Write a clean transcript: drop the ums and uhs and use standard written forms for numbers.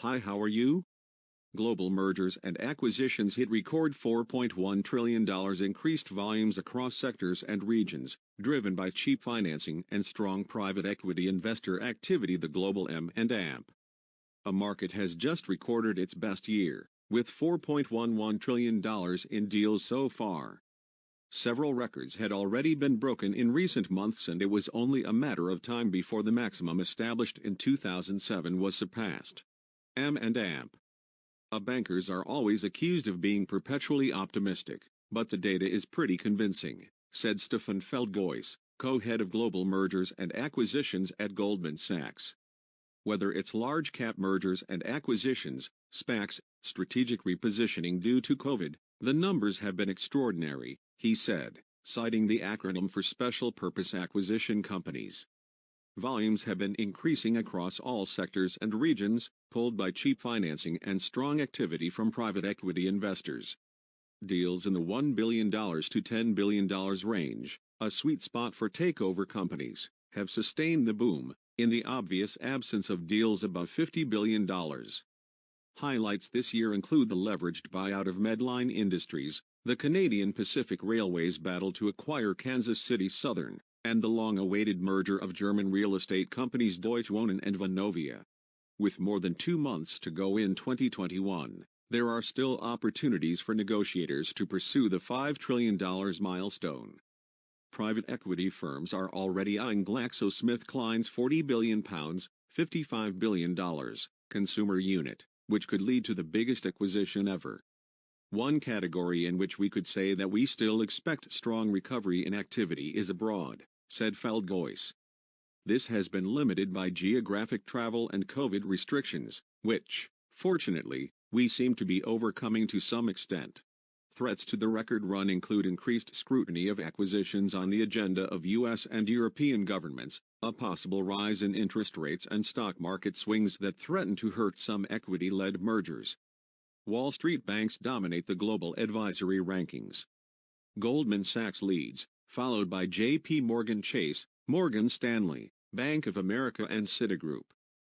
Hi, how are you? Global mergers and acquisitions hit record $4.1 trillion, increased volumes across sectors and regions, driven by cheap financing and strong private equity investor activity. The global M&A market has just recorded its best year, with $4.11 trillion in deals so far. Several records had already been broken in recent months, and it was only a matter of time before the maximum established in 2007 was surpassed. M&A bankers are always accused of being perpetually optimistic, but the data is pretty convincing, said Stefan Feldgois, co-head of global mergers and acquisitions at Goldman Sachs. Whether it's large-cap mergers and acquisitions, SPACs, strategic repositioning due to COVID, the numbers have been extraordinary, he said, citing the acronym for Special Purpose Acquisition Companies. Volumes have been increasing across all sectors and regions, pulled by cheap financing and strong activity from private equity investors. Deals in the $1 billion to $10 billion range, a sweet spot for takeover companies, have sustained the boom, in the obvious absence of deals above $50 billion. Highlights this year include the leveraged buyout of Medline Industries, the Canadian Pacific Railway's battle to acquire Kansas City Southern, and the long-awaited merger of German real estate companies Deutsche Wohnen and Vonovia. With more than 2 months to go in 2021, there are still opportunities for negotiators to pursue the $5 trillion milestone. Private equity firms are already eyeing GlaxoSmithKline's £40 billion, $55 billion, consumer unit, which could lead to the biggest acquisition ever. One category in which we could say that we still expect strong recovery in activity is abroad, said Feldgois. This has been limited by geographic travel and COVID restrictions, which, fortunately, we seem to be overcoming to some extent. Threats to the record run include increased scrutiny of acquisitions on the agenda of U.S. and European governments, a possible rise in interest rates, and stock market swings that threaten to hurt some equity-led mergers. Wall Street banks dominate the global advisory rankings. Goldman Sachs leads, followed by J.P. Morgan Chase, Morgan Stanley, Bank of America and Citigroup.